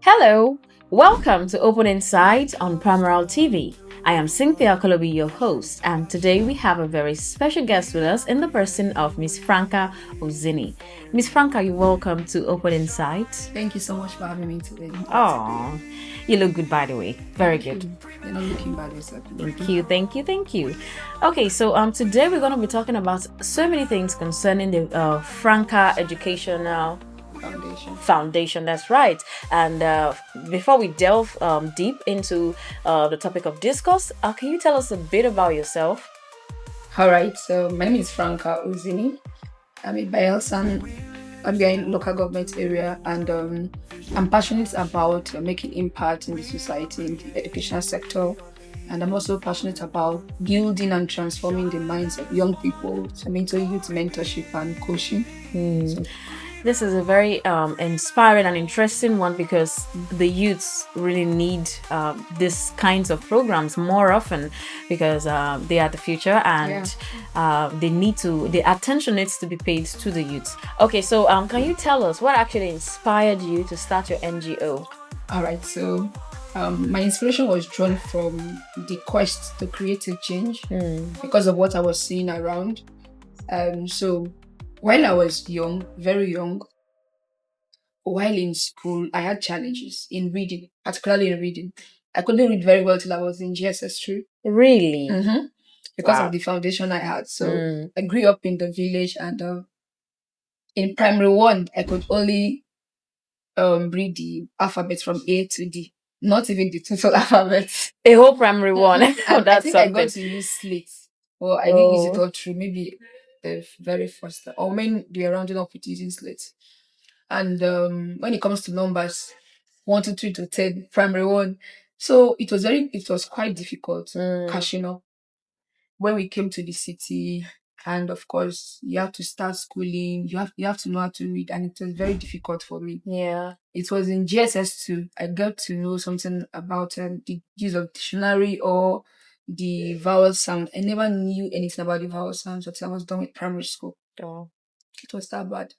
Hello, welcome to Open Insight on Primarald TV. I am Cynthia Okolobi, your host, and today we have a very special guest with us in the person of Miss Franca Ozini. Miss Franca, you're welcome to Open Insight. Thank you so much for having me today. Oh, you look good, by the way. Very good. You're not looking bad yourself. Thank you. Okay, so today we're going to be talking about so many things concerning the Franca Educational Foundation. That's right. And before we delve deep into the topic of discourse, can you tell us a bit about yourself? All right. So my name is Franca Ozini. I'm a Bayelsan. I'm in local government area, and I'm passionate about making impact in the society, in the educational sector. And I'm also passionate about building and transforming the minds of young people. So I'm into youth mentorship and coaching. So, this is a very inspiring and interesting one because the youths really need these kinds of programs more often because they are the future and the attention needs to be paid to the youths. Okay, so can you tell us what actually inspired you to start your NGO? All right, so my inspiration was drawn from the quest to create a change because of what I was seeing around. So while I was young, very young, while in school, I had challenges in reading, particularly in reading. I couldn't read very well till I was in GSS3. Really? Because of the foundation I had. So I grew up in the village, and in primary one, I could only read the alphabet from A to D, not even the total alphabet. A whole primary one. That's I think something. I got to use slate. Well, I didn't use it all through. Maybe the very first, or when they were rounding up with using slate. And when it comes to numbers, 1, 2, 3 to 10, primary one. So it was quite difficult catching up. When we came to the city, and of course you have to start schooling, you have to know how to read, and it was very difficult for me. Yeah. It was in GSS2 I got to know something about the use of dictionary or the vowel sound. I never knew anything about the vowel sounds until I was done with primary school. Oh. It was that bad.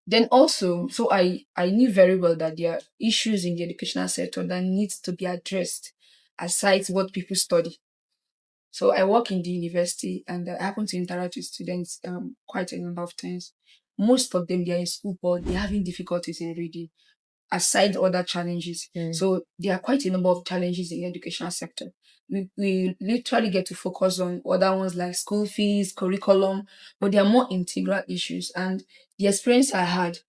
Then also, so I knew very well that there are issues in the educational sector that needs to be addressed aside what people study. So I work in the university, and I happen to interact with students quite a number of times. Most of them, they are in school, but they're having difficulties in reading, aside other challenges. So there are quite a number of challenges in the educational sector. We literally get to focus on other ones like school fees, curriculum, but they are more integral issues. And the experience I had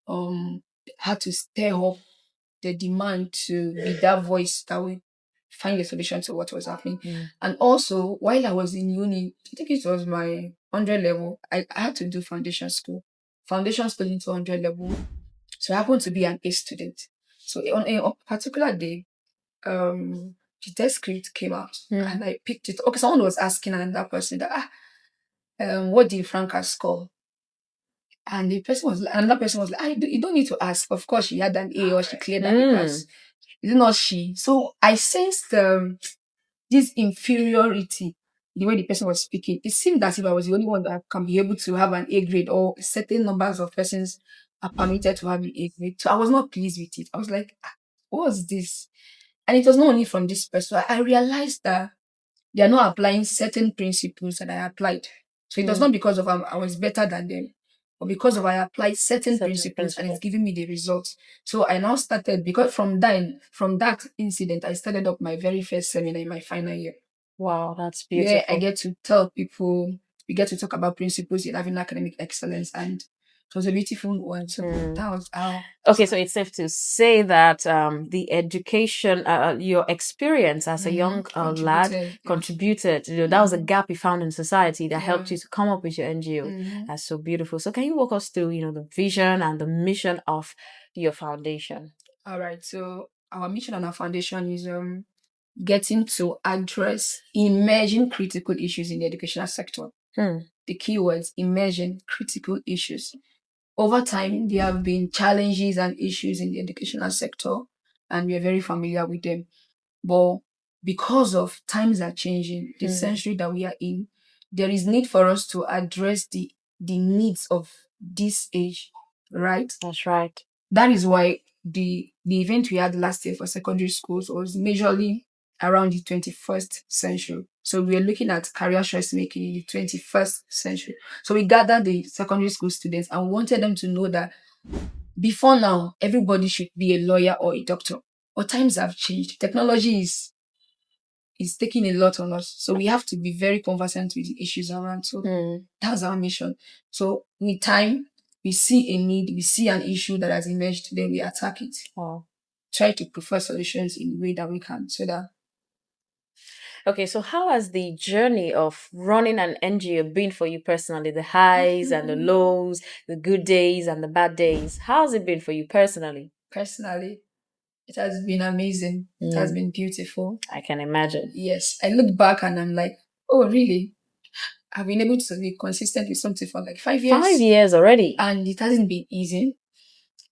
to stir up the demand to be that voice that will find a solution to what was happening. And also, while I was in uni, I think it was my 100 level, I had to do foundation school into 100 level. So I happened to be an A student. So on a particular day, the test script came out and I picked it. Okay, someone was asking another person that, what did Franca score? And another person was like, you don't need to ask. Of course, she had an A or she cleared that because it's not she. So I sensed this inferiority the way the person was speaking. It seemed as if I was the only one that can be able to have an A grade, or certain numbers of persons are permitted to have an A grade. So I was not pleased with it. I was like, what was this? And it was not only from this person. I realized that they are not applying certain principles that I applied. So it was not because of I was better than them, but because of I applied certain principles and it's giving me the results. So I now started, because from that incident, I started up my very first seminar in my final year. Wow, that's beautiful. Yeah, I get to tell people, we get to talk about principles in having academic excellence, and it was a beautiful one. So that was how. Okay, so it's safe to say that the education, your experience as a young lad contributed. That was a gap you found in society that helped you to come up with your NGO. That's so beautiful. So can you walk us through, the vision and the mission of your foundation? All right. So our mission and our foundation is getting to address emerging critical issues in the educational sector. The keywords: emerging critical issues. Over time, there have been challenges and issues in the educational sector, and we are very familiar with them. But because of times are changing, the century that we are in, there is need for us to address the needs of this age, right? That's right. That is why the event we had last year for secondary schools was majorly around the 21st century. So we are looking at career choice making in the 21st century. So we gathered the secondary school students and wanted them to know that before now, everybody should be a lawyer or a doctor. But times have changed. Technology is taking a lot on us. So we have to be very conversant with the issues around. So that's our mission. So with time, we see a need, we see an issue that has emerged, then we attack it. Wow. Try to prefer solutions in the way that we can so that. Okay, so how has the journey of running an NGO been for you personally? The highs and the lows, the good days and the bad days. How's it been for you personally? Personally, it has been amazing. It has been beautiful. I can imagine. Yes. I look back and I'm like, oh, really? I've been able to be consistent with something for like 5 years. 5 years already. And it hasn't been easy.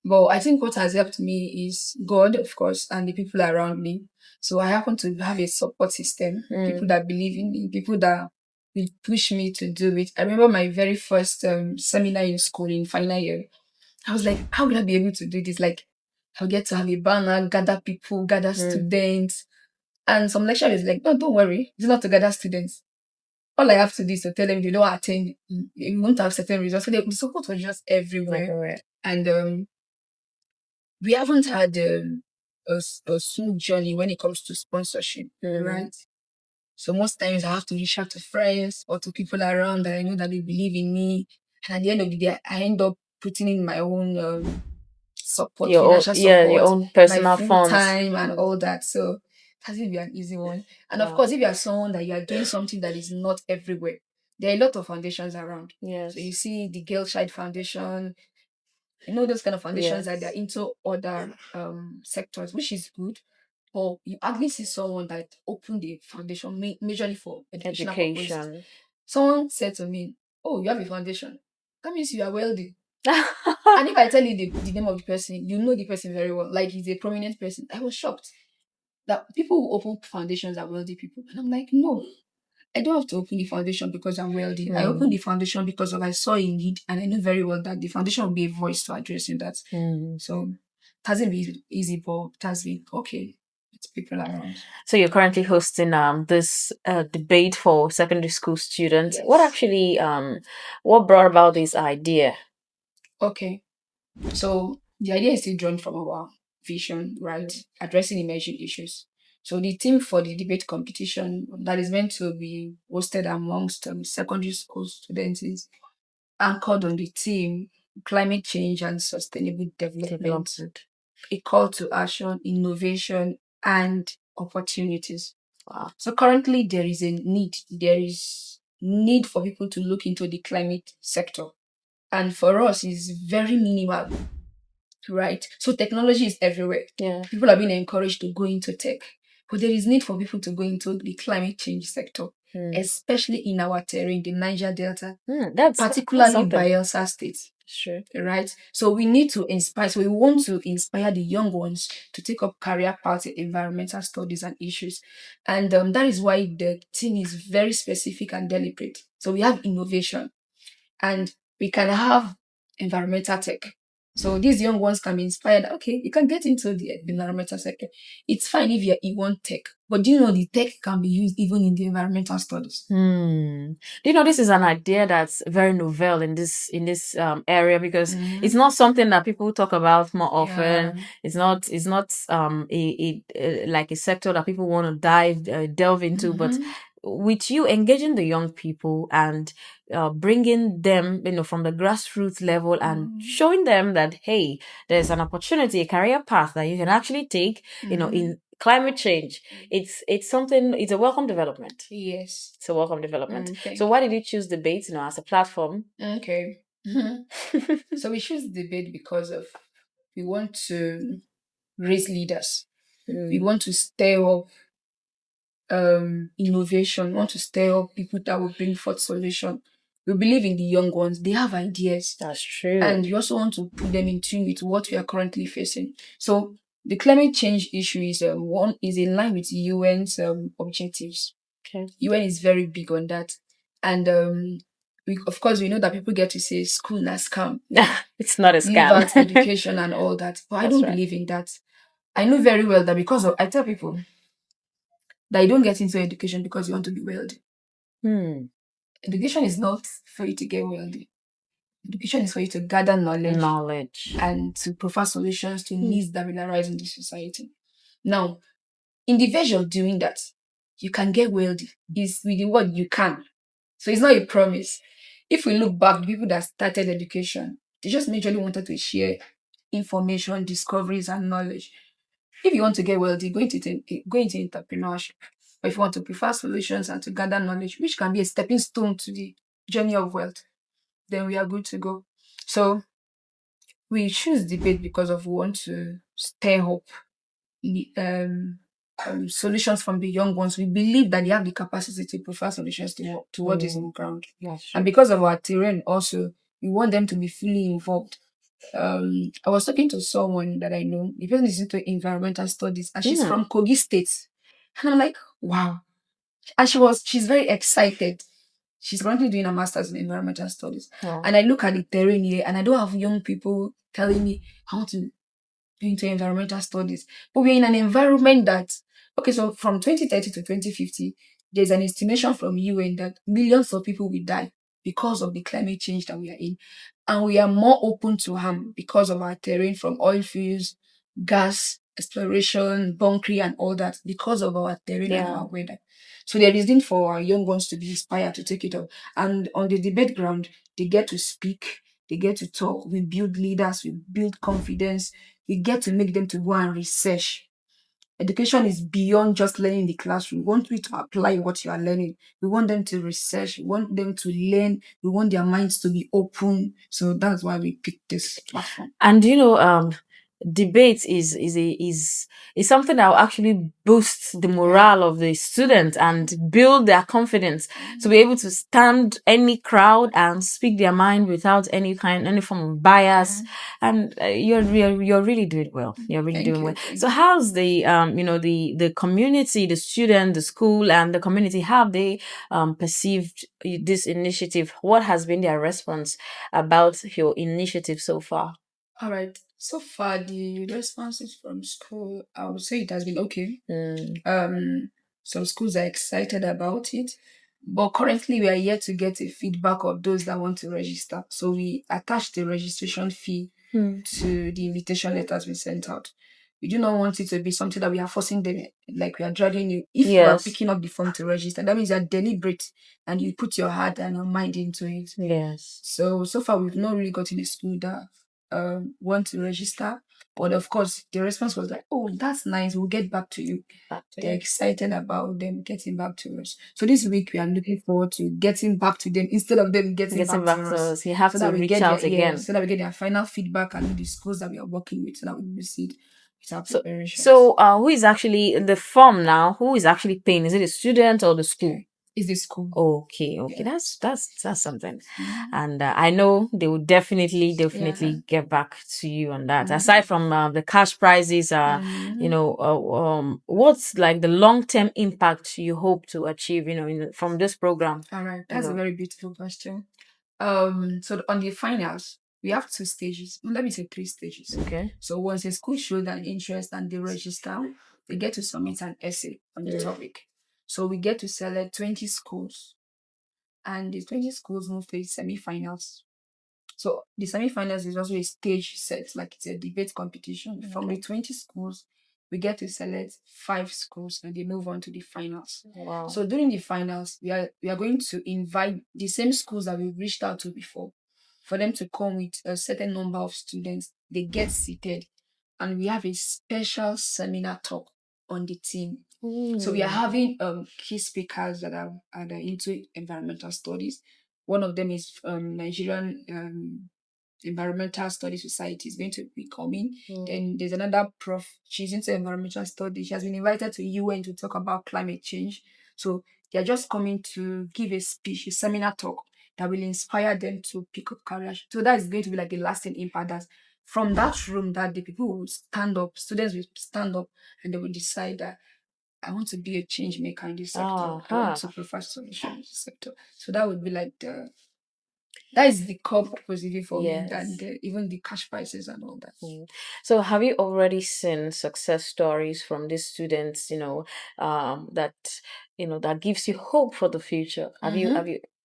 But I think what has helped me is God, of course, and the people around me. So I happen to have a support system, people that believe in me, people that will push me to do it. I remember my very first seminar in school in final year. I was like, how will I be able to do this? Like, I'll get to have a banner, gather people, gather students. And some lecturer is like, no, don't worry. It's not to gather students. All I have to do is to tell them they don't attend, you won't have certain results. So the support was just everywhere. And we haven't had a smooth journey when it comes to sponsorship, right? So most times I have to reach out to friends or to people around that I know that they believe in me. And at the end of the day, I end up putting in my own support, financial support, your own personal my full funds, time and all that. So it hasn't been an easy one. And of course, if you are someone that you are doing something that is not everywhere, there are a lot of foundations around. Yes. So you see the Girl Child Foundation, those kind of foundations that they're into other sectors, which is good. But you hardly see someone that opened the foundation majorly for educational purposes. Someone said to me, oh, you have a foundation. That means you are wealthy. And if I tell you the name of the person, you know the person very well. Like he's a prominent person. I was shocked that people who open foundations are wealthy people. And I'm like, no, I don't have to open the foundation because I'm wealthy. I opened the foundation because I saw a need, and I know very well that the foundation will be a voice to addressing that. So it hasn't been easy, but it has been okay. It's people around. So you're currently hosting this debate for secondary school students. Yes. What brought about this idea? Okay, so the idea is still drawn from our vision, right? Addressing emerging issues. So the theme for the debate competition that is meant to be hosted amongst secondary school students is anchored on the theme climate change and sustainable development. A call to action, innovation, and opportunities. Wow. So currently there is need for people to look into the climate sector. And for us, it's very minimal. Right. So technology is everywhere. Yeah. People are being encouraged to go into tech. But there is need for people to go into the climate change sector, especially in our terrain, the Niger Delta, particularly Bayelsa State. Sure. Right. So we need to inspire. So we want to inspire the young ones to take up career paths in environmental studies and issues. And that is why the theme is very specific and deliberate. So we have innovation and we can have environmental tech. So these young ones can be inspired. Okay, you can get into the environmental sector. It's fine if you want tech, but do you know the tech can be used even in the environmental studies? Do you know this is an idea that's very novel in this area because it's not something that people talk about more often. Yeah. It's not like a sector that people want to delve into, but with you engaging the young people and bringing them, from the grassroots level and showing them that, hey, there's an opportunity, a career path that you can actually take, in climate change. It's a welcome development. Yes. It's a welcome development. Okay. So why did you choose debate, as a platform? Okay. So we choose debate because we want to raise leaders. We want to stir up innovation. We want to stir up people that will bring forth solution. We believe in the young ones. They have ideas. That's true. And we also want to put them in tune with what we are currently facing. So the climate change issue is in line with UN's objectives. Okay. UN is very big on that. And of course, we know that people get to say school na scam. It's not a Leave out scam. education and all that. But I That's don't right. believe in that. I know very well that I tell people that you don't get into education because you want to be wealthy. Hmm. Education is not for you to get wealthy. Education is for you to gather knowledge and to provide solutions to needs that will arise in the society. Now, in the verge of doing that, you can get wealthy. Is with the word you can. So it's not a promise. If we look back, the people that started education, they just majorly wanted to share information, discoveries, and knowledge. If you want to get wealthy, go into entrepreneurship. Or if you want to prefer solutions and to gather knowledge, which can be a stepping stone to the journey of wealth, then we are good to go. So we choose debate because of we want to stir up solutions from the young ones. We believe that they have the capacity to prefer solutions to what is on ground. And because of our terrain also, we want them to be fully involved. I was talking to someone that I know. The person is into environmental studies and she's from Kogi State. And I'm like, wow. And she's very excited. She's currently doing a master's in environmental studies. Oh. And I look at the terrain here and I don't have young people telling me I want to go into environmental studies. But we're in an environment that, okay, so from 2030 to 2050, there's an estimation from UN that millions of people will die because of the climate change that we are in. And we are more open to harm because of our terrain from oil fields, gas, exploration, bunkering, and all that, because of our terrain and our weather. So there is need for our young ones to be inspired to take it up. And on the debate ground, they get to speak, they get to talk, we build leaders, we build confidence, we get to make them to go and research. Education is beyond just learning in the classroom. We want you to apply what you are learning. We want them to research. We want them to learn. We want their minds to be open. So that's why we picked this platform. And debate is something that will actually boost the morale of the student and build their confidence to be able to stand any crowd and speak their mind without any form of bias. And you're really doing well. You're really doing well. So how's the the community, the student, the school, and the community, have they perceived this initiative? What has been their response about your initiative so far? All right. So far, the responses from school, I would say it has been okay. Some schools are excited about it, but currently we are yet to get a feedback of those that want to register. So we attach the registration fee to the invitation letters we sent out. We do not want it to be something that we are forcing them, like we are dragging you. If you are picking up the form to register, that means you are deliberate and you put your heart and your mind into it. Yes. So far, we've not really gotten a school that want to register. But of course, the response was like, oh, that's nice. We'll get back to you. They're excited about them getting back to us. So this week, we are looking forward to getting back to them instead of them getting back to us. You have to reach out again. So that we get their final feedback and the schools that we are working with so that we proceed with our preparations. So who is actually in the form now? Who is actually paying? Is it the student or the school? Is the school. Okay. That's something. And I know they will definitely get back to you on that. Aside from the cash prizes, what's like the long-term impact you hope to achieve, from this program? All right. That's a very beautiful question. So on the finals, we have 2 stages. Let me say 3 stages. Okay. So once a school shows an interest and they register, they get to submit an essay on the topic. So we get to select 20 schools, and the 20 schools move to the semi-finals. So the semi-finals is also a stage set, like it's a debate competition. Okay. From the 20 schools, we get to select 5 schools and they move on to the finals. Wow. So during the finals, we are going to invite the same schools that we've reached out to before for them to come with a certain number of students. They get seated and we have a special seminar talk on the team. So we are having key speakers that are into environmental studies. One of them is Nigerian Environmental Studies Society is going to be coming. Then there's another prof. She's into environmental studies. She has been invited to UN to talk about climate change. So they're just coming to give a speech, a seminar talk that will inspire them to pick up careers. So that is going to be like a lasting impact. That from that room that the people will stand up, students will stand up, and they will decide that I want to be a change maker in this sector. I want to provide solutions in this sector. So that would be like the that is the core purpose even for me than Yes. even the cash prices and all that. Mm. So have you already seen success stories from these students, that that gives you hope for the future?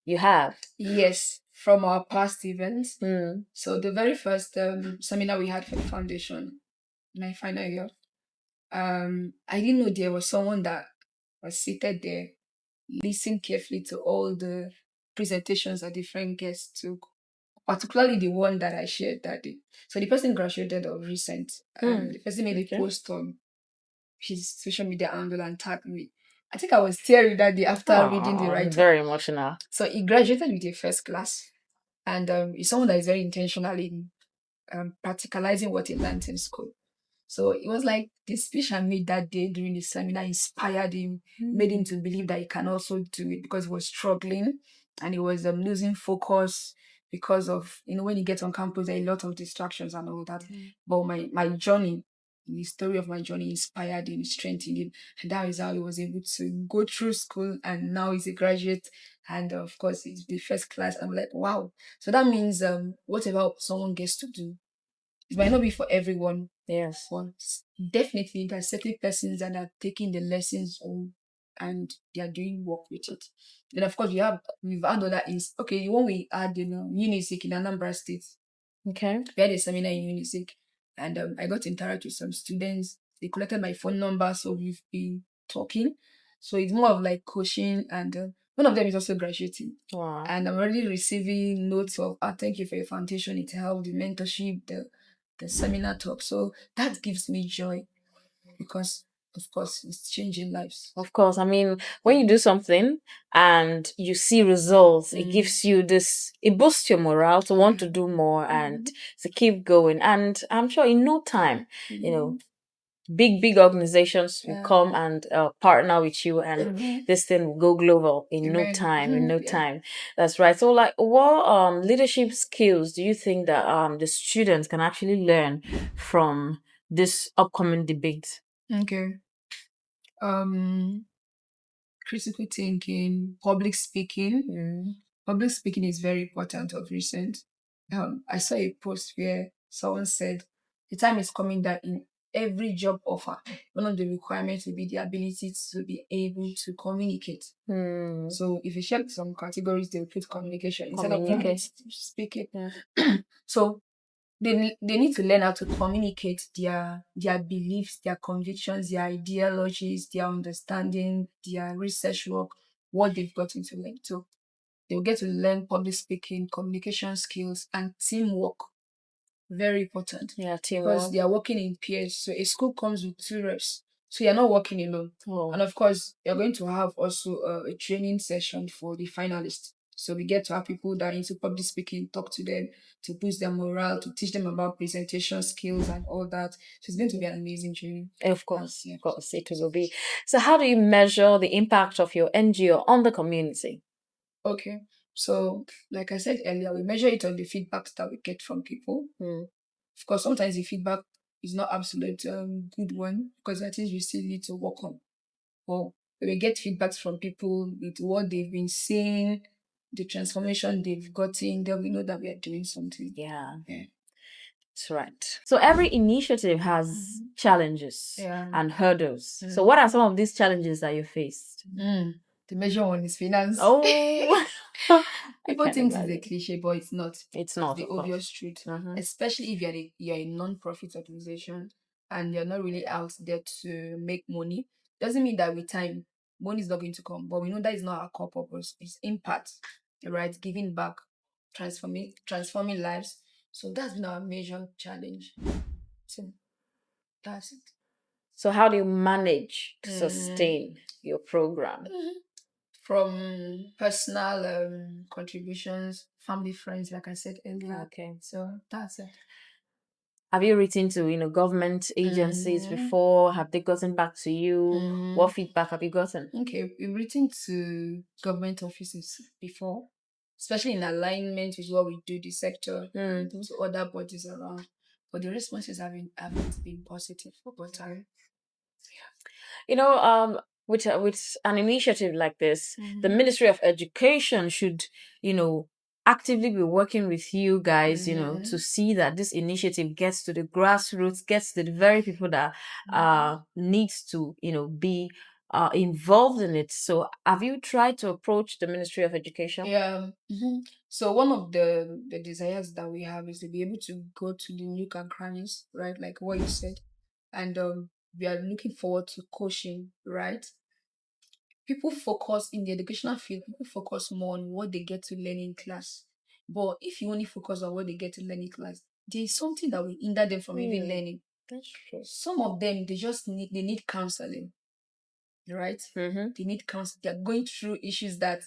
You have? Yes, from our past events. Mm. So the very first seminar we had for the foundation, my final year, I didn't know there was someone that was seated there, listening carefully to all the presentations that different guests took, particularly the one that I shared that day. So the person graduated of recent, and the person made a Okay. post on his social media handle and tagged me. I think I was teary that day after reading the Oh, write up. very emotional. So he graduated with a first class, and he's someone that is very intentional in practicalizing what he learned in school. So it was like the speech I made that day during the seminar inspired him, made him to believe that he can also do it because he was struggling and he was losing focus because of, when you get on campus, there are a lot of distractions and all that. But my journey, the story of my journey inspired him, strengthened him. And that is how he was able to go through school and now he's a graduate. And of course, it's the first class. I'm like, wow. So that means whatever someone gets to do, it might not be for everyone. Yes. But definitely there are certain persons that are taking the lessons home and they are doing work with it. Then of course we've had other okay, the one we had Unisic in Anambra State. Okay. We had a seminar in Unisic and I got to interact with some students. They collected my phone number, so we've been talking. So it's more of like coaching and one of them is also graduating. Wow. And I'm already receiving notes of, thank you for your foundation. It helped the mentorship, the seminar talk. So that gives me joy because, of course, it's changing lives. Of course. I mean, when you do something and you see results, it gives you it boosts your morale to want to do more and to keep going. And I'm sure in no time, big organizations will come and partner with you, and this thing will go global in no time. In no time, that's right. So, like, what leadership skills do you think that the students can actually learn from this upcoming debate? Okay. Critical thinking, public speaking. Public speaking is very important of recent. I saw a post where someone said the time is coming that in every job offer, one of the requirements will be the ability to be able to communicate. So if you check some categories, they will put communication instead of public speaking. So they need to learn how to communicate their beliefs, their convictions, their ideologies, their understanding, their research work, what they've gotten to learn. So they'll get to learn public speaking, communication skills, and teamwork. Very important. Yeah, Because teamwork. they are working in peers. So a school comes with 2 reps. So you're not working alone. And of course, you're going to have also a training session for the finalists. So we get to have people that are into public speaking, talk to them, to boost their morale, to teach them about presentation skills and all that. So it's going to be an amazing training. Of course, of course, it will be. So how do you measure the impact of your NGO on the community? Okay. So, like I said earlier, we measure it on the feedbacks that we get from people. Of course, sometimes the feedback is not absolute good one because I think we still need to work on. But we get feedbacks from people with what they've been saying, the transformation they've gotten, then we know that we are doing something. Yeah. That's right. So every initiative has challenges and hurdles. So what are some of these challenges that you faced? The major one is finance. Oh, People think it's a cliche, but it's not. It's not the obvious truth. Especially if you're a non-profit organization and you're not really out there to make money. Doesn't mean that with time money is not going to come, but we know that is not our core purpose. It's impact, right? Giving back, transforming lives. So that's been our major challenge. So that's it. So how do you manage to sustain your program? From personal contributions, family, friends, like I said earlier. Okay. So that's it. Have you written to government agencies before? Have they gotten back to you? What feedback have you gotten? Okay, we've written to government offices before, especially in alignment with what we do, the sector, to other bodies around. But the responses haven't been positive over time. With an initiative like this, the Ministry of Education should, actively be working with you guys, Mm-hmm. to see that this initiative gets to the grassroots, gets to the very people that needs to, be involved in it. So have you tried to approach the Ministry of Education? Yeah. So one of the desires that we have is to be able to go to the nook and crannies, right? Like what you said, and we are looking forward to coaching, right? People focus in the educational field. People focus more on what they get to learn in class. But if you only focus on what they get to learn in class, there is something that will hinder them from even learning. That's true. Some of them they need counseling, right? Mm-hmm. They need counsel. They're going through issues that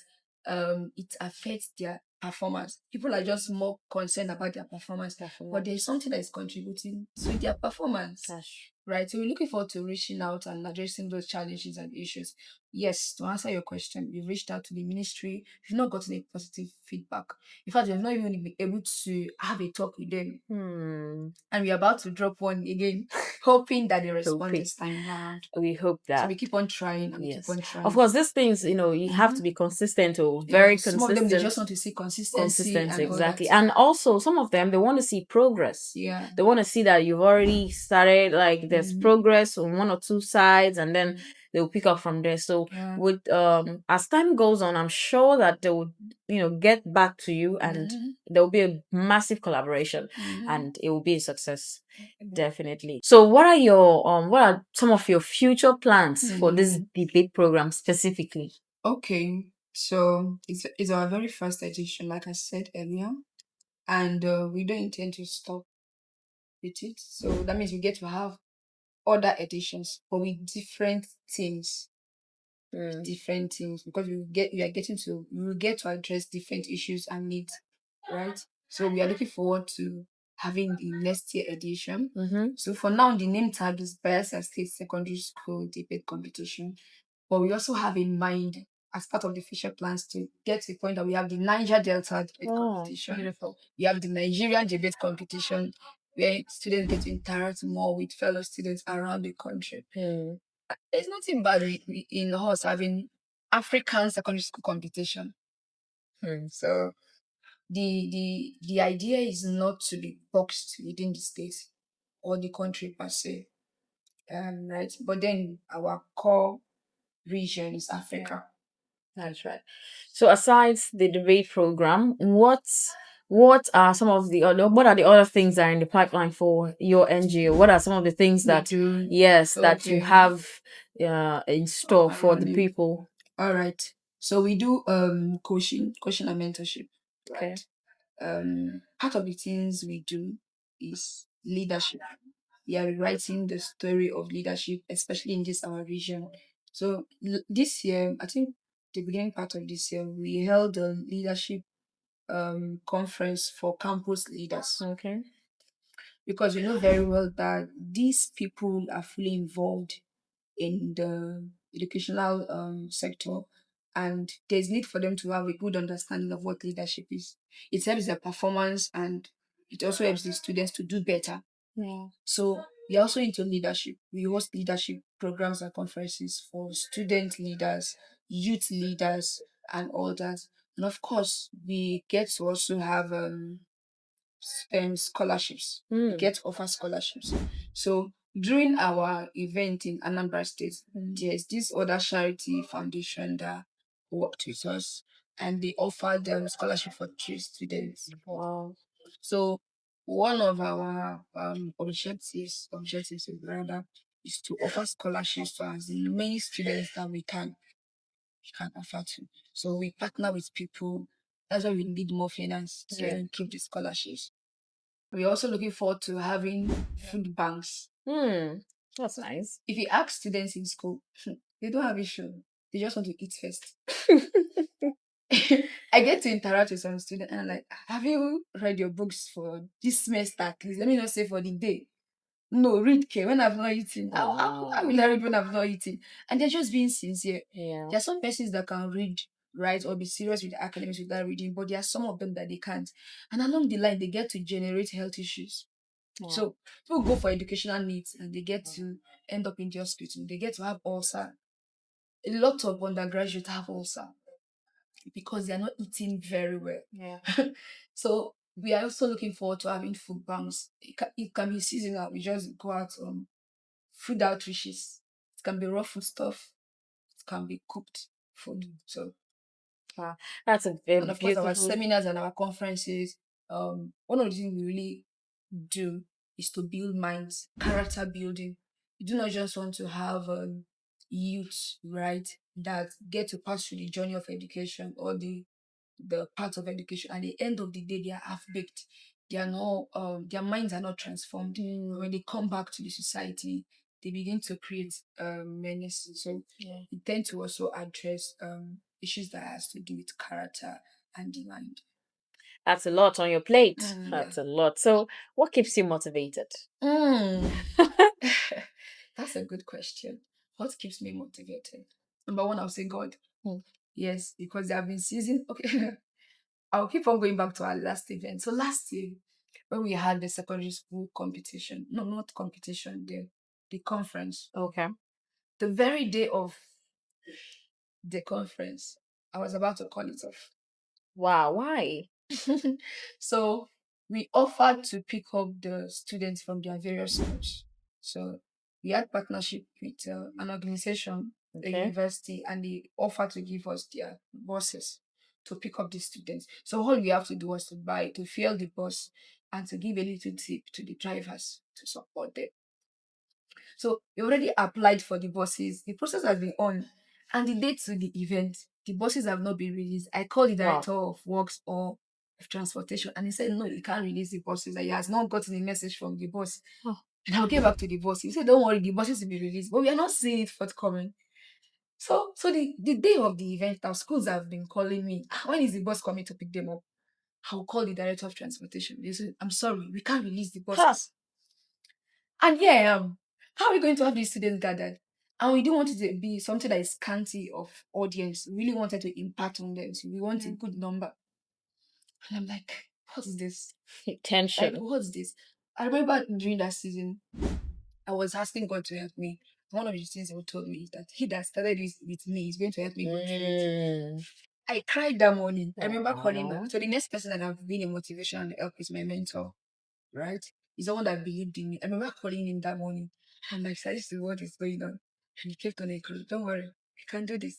it affects their performance. People are just more concerned about their performance, but there's something that is contributing to their performance. Gosh. Right. So we're looking forward to reaching out and addressing those challenges and issues. Yes, to answer your question, we've reached out to the ministry. We've not gotten a positive feedback. In fact, we've not even been able to have a talk with them. And we're about to drop one again, hoping that they respond Hoping. this time around. We hope So that. we keep on trying and we keep Yes. on trying. Of course, these things, you have to be consistent or Yeah, very some of them they consistent. just want to see consistency and all Exactly. that. And also some of them they want to see progress. Yeah. They want to see that you've already started, like there's progress on one or two sides, and then they'll pick up from there. So Yeah. with as time goes on, I'm sure that they would, get back to you, and there will be a massive collaboration, and it will be a success. Definitely. So what are some of your future plans for this debate program specifically? Okay. So it's our very first edition, like I said earlier, and we don't intend to stop with it. So that means we get to have other editions, but with different themes. Different things, because we will get to address different issues and needs, right? So we are looking forward to having the next year edition. So for now, the name tag is Bayelsa State Secondary School Debate Competition, but we also have in mind, as part of the future plans, to get to the point that we have the Niger Delta Debate Competition. Beautiful. We have the Nigerian Debate Competition, where students get to interact more with fellow students around the country. There's nothing bad in us having African secondary school competition. So the idea is not to be boxed within the state or the country per se. Right. But then our core region is Africa. That's right. So aside the debate program, what are the other things that are in the pipeline for your NGO? What are some of the things that that you have in store for the people? All right. So we do coaching and mentorship. Okay. Part of the things we do is leadership. We are rewriting the story of leadership, especially in this our region. So this year, I think the beginning part of this year, we held a leadership conference for campus leaders. Okay. Because we know very well that these people are fully involved in the educational sector, and there's need for them to have a good understanding of what leadership is. It helps their performance, and it also helps the students to do better. Yeah. So we are also into leadership. We host leadership programs and conferences for student leaders, youth leaders, and all that. And of course, we get to also have scholarships. We get to offer scholarships. So during our event in Anambra State, there's this other charity foundation that worked with us, and they offered them scholarship for 3 students. Wow. So one of our objectives rather, is to offer scholarships to as many students that we can offer to. So we partner with people. That's why we need more finance to keep the scholarships. We're also looking forward to having food banks. That's nice. If you ask students in school, they don't have issue. They just want to eat first. I get to interact with some students and I'm like, have you read your books for this semester at least? Let me not say for the day. No, read care when I've not eaten. How will I read when I've not eaten? And they're just being sincere. Yeah. There are some persons that can read, right, or be serious with academics without reading, but there are some of them that they can't. And along the line, they get to generate health issues. So people go for educational needs and they get to end up in the hospital. They get to have ulcer. A lot of undergraduates have ulcer. because they are not eating very well. Yeah. So we are also looking forward to having food banks. It can be seasonal. We just go out on food outreaches. It can be raw food stuff. It can be cooked food. So, Wow. That's a and of course, our beautiful. seminars and our conferences. One of the things we really do is to build minds, character building. You do not just want to have youth, right, that get to pass through the journey of education or the part of education. At the end of the day, they are half baked. They are not. Their minds are not transformed. When they come back to the society, they begin to create menace. So Yeah. we tend to also address issues that has to do with character and the mind. That's a lot on your plate. Yeah. That's a lot. So, what keeps you motivated? Mm. That's a good question. What keeps me motivated? Number one, I'll say God. Mm. Yes, because there have been seasons. Okay, I'll keep on going back to our last event. So last year, when we had the secondary school competition, no, not competition, the conference. Okay. The very day of the conference, I was about to call it off. Wow. Why? So we offered to pick up the students from their various schools. So we had partnership with an organization, a Okay. university, and they offered to give us their buses to pick up the students. So all we have to do was to fuel the bus and to give a little tip to the drivers to support them. So we already applied for the buses. The process has been on, and the date to the event, the buses have not been released. I called the Wow. director of works or of transportation, and he said no, he can't release the buses. That he has not gotten a message from the bus. Oh. And I'll get back to the boss. He said, "Don't worry, the buses will be released, but we are not seeing it forthcoming." So the day of the event, our schools have been calling me. "Ah, when is the bus coming to pick them up?" I'll call the director of transportation. They said, "I'm sorry, we can't release the Huh. buses." And here I am. How are we going to have these students gathered? And we didn't want it to be something that is scanty of audience. We really wanted to impact on them. So we want a good number. And I'm like, what's this? Like, Tension. what's this? I remember during that season, I was asking God to help me. One of the things He told me is that He that started this with me is going to help me go through it. Mm. I cried that morning. I remember calling Wow. back. So the next person that I've been in motivation and help is my mentor, right? He's the one that believed in me. I remember calling him that morning. I'm like, "Sir, this is what is going on." And he kept on encouraging, "Don't worry, you can do this.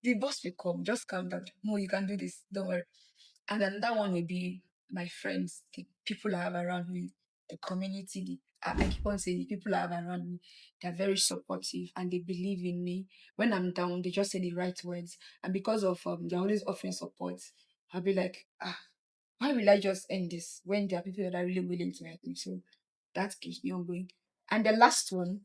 The boss will come. Just calm down. No, you can do this. Don't worry." And then that one will be my friends, the people I have around me, the community. I keep on saying the people I have around me, they're very supportive and they believe in me. When I'm down, they just say the right words. And because of they're always offering support, I'll be like, why will I just end this when there are people that are really willing to help me? So that keeps me on going. And the last one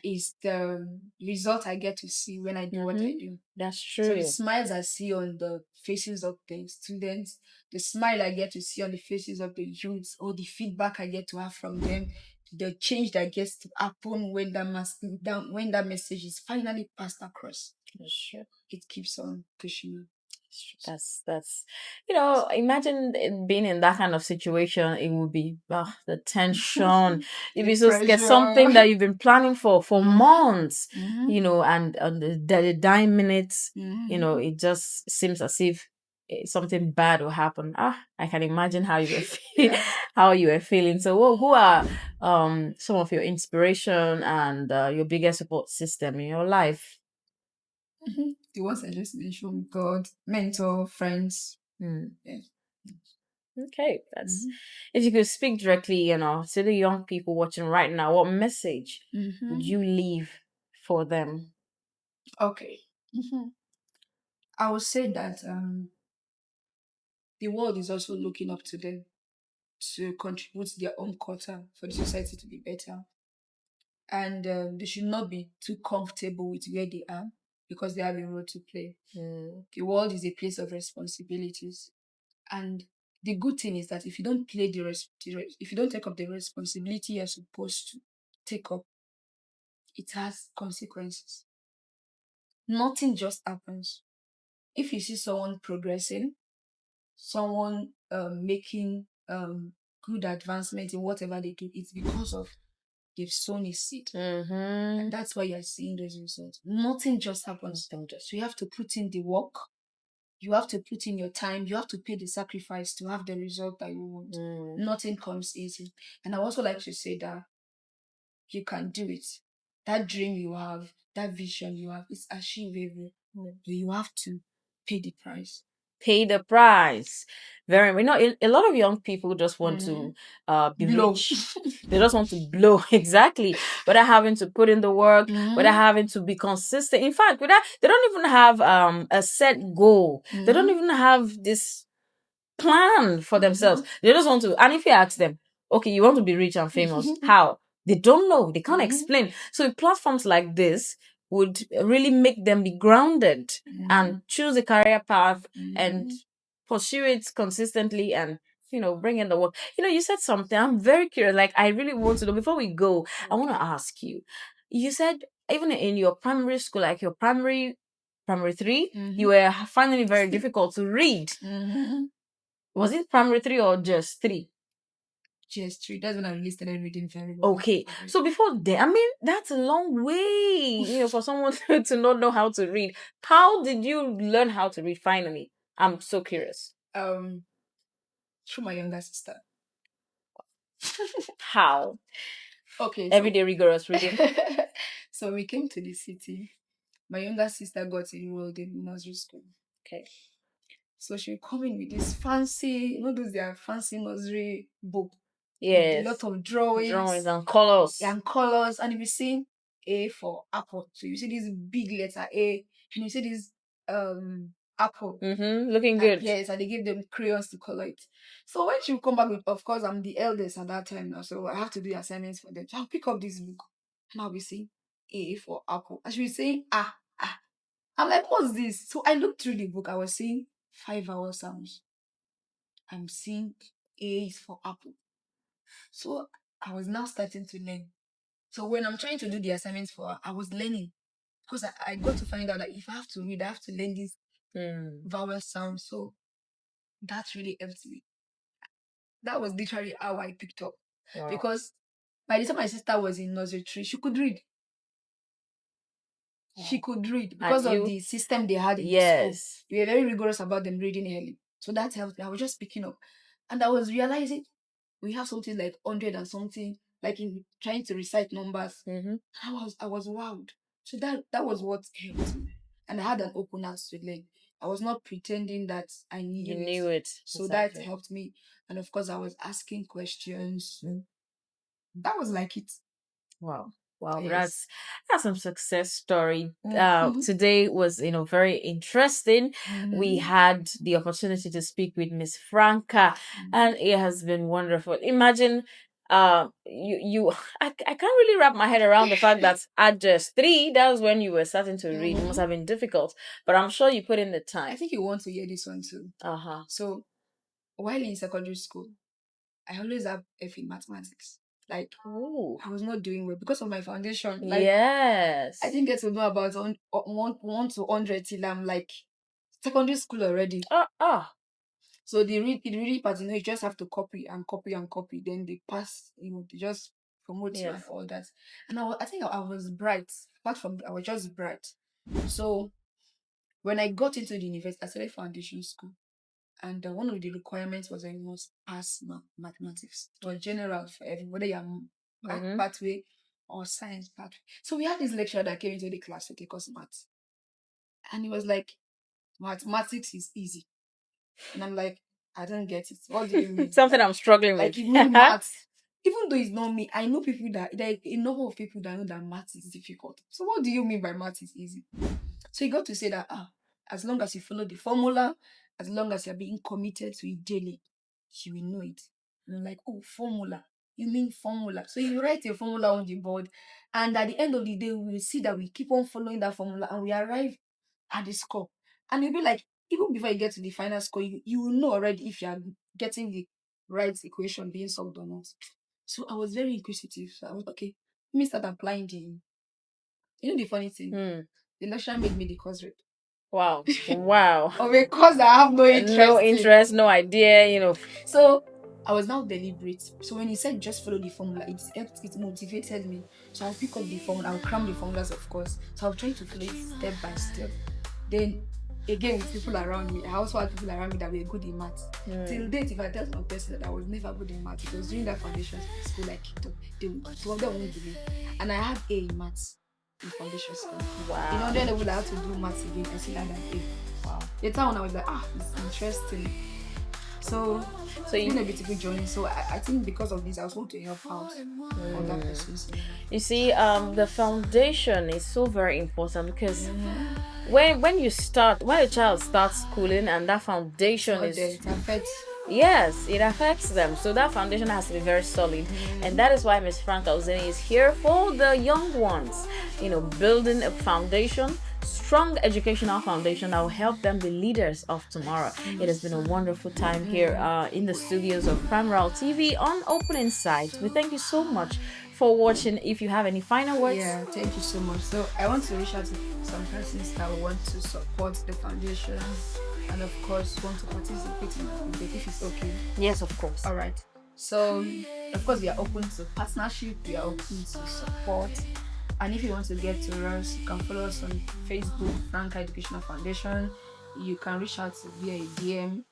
is the result I get to see when I do what I do. That's So the true. smiles I see on the faces of the students, the smile I get to see on the faces of the youths, or the feedback I get to have from them, the change that gets to happen when when that message is finally passed across. That's true. It keeps on pushing me. That's imagine being in that kind of situation. It would be the tension. If The you just get something that pressure. you've been planning for Mhm. months, Mhm. and on the dying minutes, Mhm. it just seems as if something bad will happen. I can imagine how you were Yeah. how you were feeling. So, who are some of your inspiration and your biggest support system in your life? The ones I just mentioned, God, mentor, friends. Hmm. Yeah. Okay, that's Mhm. if you could speak directly, to the young people watching right now, what message would Mhm. you leave for them? Okay. I would say that the world is also looking up to them to contribute their own quota for the society to be better. And they should not be too comfortable with where they are because they have a role to play. Mm. The world is a place of responsibilities. And the good thing is that if you don't play if you don't take up the responsibility you're supposed to take up, it has consequences. Nothing just happens. If you see someone progressing, someone making good advancement in whatever they do, it's because of You've sown a seed. Mm-hmm. And that's why you're seeing those results. Nothing just happens. So you have to put in the work. You have to put in your time. You have to pay the sacrifice to have the result that you want. Nothing comes easy. And I also like to say that you can do it. That dream you have, that vision you have, is achievable. You have to pay the price. Pay the price. A lot of young people just want to be Blow. rich. They just want to blow. Exactly. Without having to put in the work, without having to be consistent. In fact, they don't even have a set goal. They don't even have this plan for themselves. They just want to. And if you ask them, okay, you want to be rich and famous, how? They don't know. They can't explain. So platforms like this would really make them be grounded and choose a career path and pursue it consistently and bring in the work. You said something. I'm very curious. Like, I really want to know. Before we go, I want to ask you. You said even in your primary school, like your primary 3, you were finding it very difficult to read. Was it primary 3 or just 3? Just 3. That's when I really started reading very well. Okay. So before then, I mean, that's a long way, for someone to not know how to read. How did you learn how to read finally? I'm so curious. Through my younger sister. How? Okay. Everyday rigorous reading. So we came to the city. My younger sister got enrolled in nursery school. Okay. So she come in with this fancy, those their fancy nursery book. Yes. A lot of drawings and colors. And if you see A for apple, so you see this big letter A, and you see this apple. Looking good. Yes, and they give them crayons to color it. So when she will come back with, of course, I'm the eldest at that time now, so I have to do assignments for them. So I'll pick up this book, and I'll be saying A for apple. And she'll be saying ah. I'm like, what's this? So I looked through the book. I was seeing 5 vowel sounds. I'm seeing A is for apple. So I was now starting to learn. So when I'm trying to do the assignments for her, I was learning. Because I got to find out that if I have to read, I have to learn these vowel sounds. So that really helped me. That was literally how I picked up. Wow. Because by the time my sister was in nursery 3, she could read. She could read because of the system they had in the school. They were very rigorous about them reading early. So that helped me. I was just picking up. And I was realizing we have something like 100 and something, like in trying to recite numbers. I was wowed. So that was what helped me. And I had an openness to learn. I was not pretending that I knew it. So that helped me. And of course, I was asking questions. That was like it. Wow. Yes. That's some success story. Today was very interesting. We had the opportunity to speak with Miss Franca, and it has been wonderful. Imagine I can't really wrap my head around the fact that at just 3, that was when you were starting to read. It must have been difficult, but I'm sure you put in the time. I think you want to hear this one too. So while in secondary school, I always have F in mathematics. Like, I was not doing well because of my foundation. Like, yes, I didn't get to know about 1 to 100 till I'm like secondary school already. So the reading part, you just have to copy and copy and copy. Then they pass, they just promote you and all that. And I think I was bright. Apart from, I was just bright. So when I got into the university, I started foundation school. And one of the requirements was I must pass mathematics. It was general for everybody, whether you're art pathway or science pathway. So we had this lecturer that came into the class to take us maths. And he was like, mathematics is easy. And I'm like, I don't get it. What do you mean? Something I'm struggling with. Like, you mean maths? Even though it's not me, I know people that, there are a number of people that know that maths is difficult. So what do you mean by maths is easy? So he got to say that, as long as you follow the formula, as long as you're being committed to it daily, you will know it. And I'm like, oh, formula. You mean formula. So you write a formula on the board, and at the end of the day, we will see that we keep on following that formula and we arrive at the score. And you'll be like, even before you get to the final score, you will know already if you are getting the right equation being solved or not. So I was very inquisitive. So I was, okay, let me start applying the funny thing? The lecturer made me the course rep. Wow. Of a course that I have no interest. No interest, no idea, So I was now deliberate. So when he said just follow the formula, it motivated me. So I'll pick up the formula, I'll cram the formulas, of course. So I'll try to follow it step by step. Then again with people around me, I also had people around me that were good in maths. Till date, if I tell some person that I was never good in maths, because during that foundation school I kicked up, some of them won't believe. And I had A in maths in foundation school. Wow. Then they would have to do maths again. I still had an A. Wow. The time when I was like, it's interesting. So it's been a beautiful journey. So I think because of this, I was going to help out on that basis. You see, the foundation is so very important because when a child starts schooling and that foundation it affects. Yes, it affects them. So that foundation has to be very solid. And that is why Miss Franca Ozini is here for the young ones. Building a foundation, strong educational foundation that will help them be leaders of tomorrow. It has been a wonderful time here in the studios of Primarald TV on Opening Sight. We thank you so much for watching. If you have any final words. Yeah, thank you so much. So I want to reach out to some persons that want to support the foundation and of course want to participate in the debate if it's okay. Yes, of course. All right. So of course we are open to partnership, we are open to support. And if you want to get to us, you can follow us on Facebook, Franca Educational Foundation. You can reach out via a DM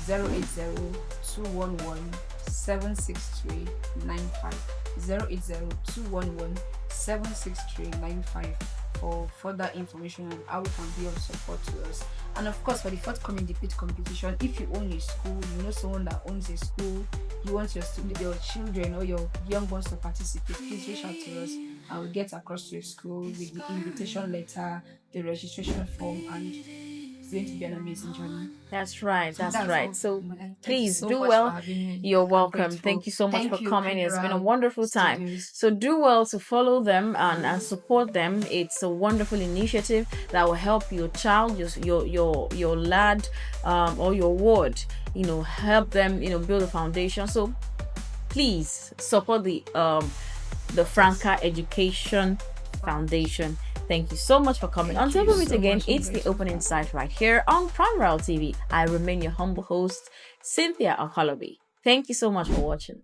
080-211-76395. 080-211-76395 for further information on how we can be of support to us. And of course, for the forthcoming debate competition, if you own a school, you know someone that owns a school, you want your children or your young ones to participate, please reach out to us. I will get across to your school with the invitation letter, the registration form, and it's going to be an amazing journey. That's right. So please so do well. You're welcome. Grateful. Thank you so much for coming. It's been a Primarald wonderful time. Studios. So do well to follow them and support them. It's a wonderful initiative that will help your child, your lad, or your ward. Help them. Build a foundation. So please support the Franca Education Foundation. Thank you so much for coming. Until we meet again, it's the Opening Sight right here on Primarald TV. I remain your humble host, Cynthia Okolobi. Thank you so much for watching.